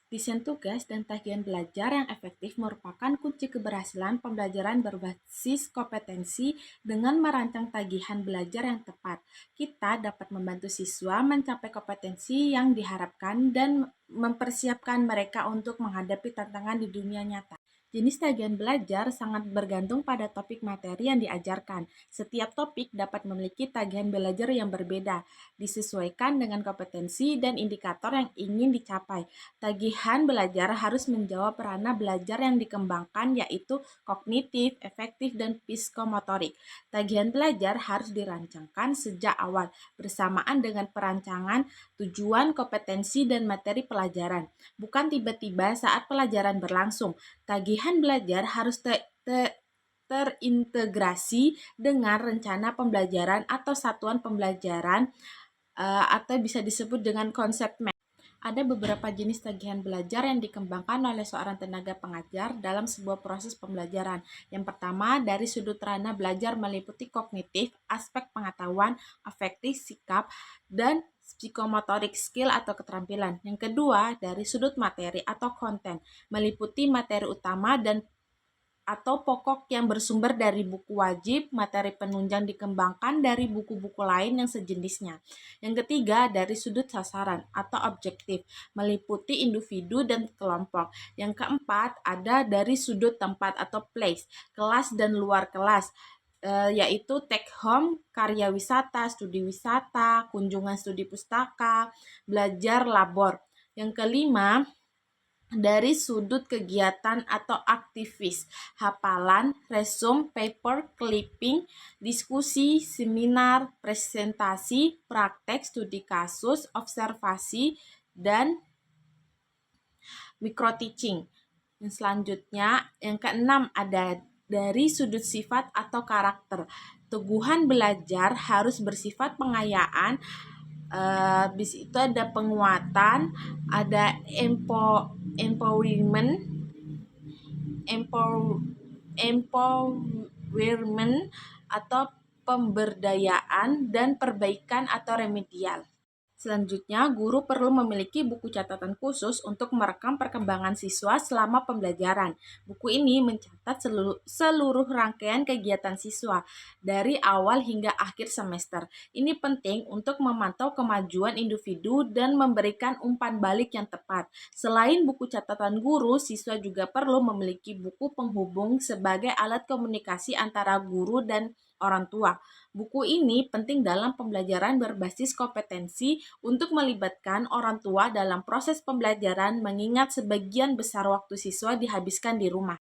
Desain tugas dan tagihan belajar yang efektif merupakan kunci keberhasilan pembelajaran berbasis kompetensi. Dengan merancang tagihan belajar yang tepat, kita dapat membantu siswa mencapai kompetensi yang diharapkan dan mempersiapkan mereka untuk menghadapi tantangan di dunia nyata. Jenis tagihan belajar sangat bergantung pada topik materi yang diajarkan. Setiap topik dapat memiliki tagihan belajar yang berbeda, disesuaikan dengan kompetensi dan indikator yang ingin dicapai. Tagihan belajar harus menjawab ranah belajar yang dikembangkan, yaitu kognitif, efektif, dan psikomotorik. Tagihan belajar harus dirancangkan sejak awal, bersamaan dengan perancangan tujuan, kompetensi, dan materi pelajaran, bukan tiba-tiba saat pelajaran berlangsung. Tagihan belajar harus terintegrasi dengan rencana pembelajaran atau satuan pembelajaran, atau bisa disebut dengan konsep MEP. Ada beberapa jenis tagihan belajar yang dikembangkan oleh seorang tenaga pengajar dalam sebuah proses pembelajaran. Yang pertama, dari sudut ranah belajar meliputi kognitif, aspek pengetahuan, afektif, sikap, dan psikomotorik, skill atau keterampilan. Yang kedua, dari sudut materi atau konten, meliputi materi utama dan atau pokok yang bersumber dari buku wajib, materi penunjang dikembangkan dari buku-buku lain yang sejenisnya. Yang ketiga, dari sudut sasaran atau objektif, meliputi individu dan kelompok. Yang keempat, ada dari sudut tempat atau place, kelas dan luar kelas, yaitu take home, karya wisata, studi wisata, kunjungan studi pustaka, belajar labor. Yang kelima, dari sudut kegiatan atau aktivis, hafalan, resume, paper, clipping, diskusi, seminar, presentasi, praktek, studi kasus, observasi, dan micro-teaching. Yang selanjutnya, yang keenam, ada dari sudut sifat atau karakter. Teguhan belajar harus bersifat pengayaan. Bis itu ada penguatan, ada empowerment, atau pemberdayaan, dan perbaikan atau remedial. Selanjutnya, guru perlu memiliki buku catatan khusus untuk merekam perkembangan siswa selama pembelajaran. Buku ini mencatat seluruh rangkaian kegiatan siswa dari awal hingga akhir semester. Ini penting untuk memantau kemajuan individu dan memberikan umpan balik yang tepat. Selain buku catatan guru, siswa juga perlu memiliki buku penghubung sebagai alat komunikasi antara guru dan orang tua. Buku ini penting dalam pembelajaran berbasis kompetensi untuk melibatkan orang tua dalam proses pembelajaran, mengingat sebagian besar waktu siswa dihabiskan di rumah.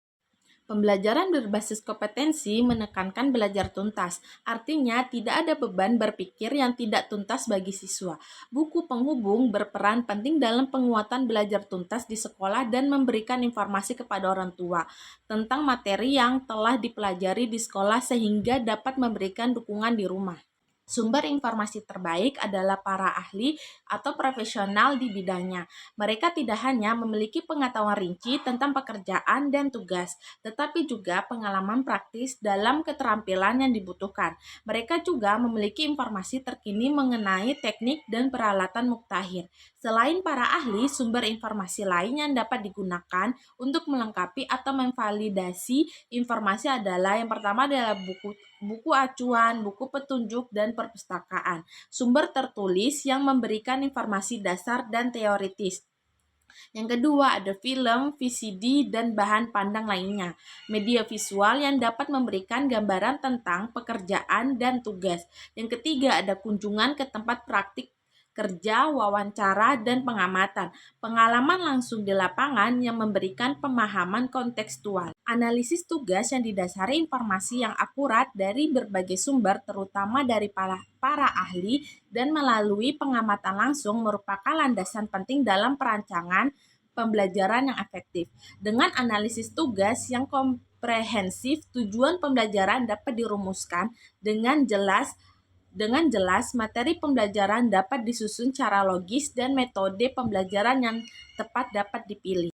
Pembelajaran berbasis kompetensi menekankan belajar tuntas, artinya tidak ada beban berpikir yang tidak tuntas bagi siswa. Buku penghubung berperan penting dalam penguatan belajar tuntas di sekolah dan memberikan informasi kepada orang tua tentang materi yang telah dipelajari di sekolah sehingga dapat memberikan dukungan di rumah. Sumber informasi terbaik adalah para ahli atau profesional di bidangnya. Mereka tidak hanya memiliki pengetahuan rinci tentang pekerjaan dan tugas, tetapi juga pengalaman praktis dalam keterampilan yang dibutuhkan. Mereka juga memiliki informasi terkini mengenai teknik dan peralatan muktahir. Selain para ahli, sumber informasi lain yang dapat digunakan untuk melengkapi atau memvalidasi informasi adalah yang pertama adalah buku acuan, buku petunjuk, dan perpustakaan. Sumber tertulis yang memberikan informasi dasar dan teoritis. Yang kedua, ada film, VCD, dan bahan pandang lainnya. Media visual yang dapat memberikan gambaran tentang pekerjaan dan tugas. Yang ketiga, ada kunjungan ke tempat praktik kerja, wawancara, dan pengamatan. Pengalaman langsung di lapangan yang memberikan pemahaman kontekstual. Analisis tugas yang didasari informasi yang akurat dari berbagai sumber, terutama dari para ahli, dan melalui pengamatan langsung merupakan landasan penting dalam perancangan pembelajaran yang efektif. Dengan analisis tugas yang komprehensif, tujuan pembelajaran dapat dirumuskan dengan jelas. Materi pembelajaran dapat disusun secara logis dan metode pembelajaran yang tepat dapat dipilih.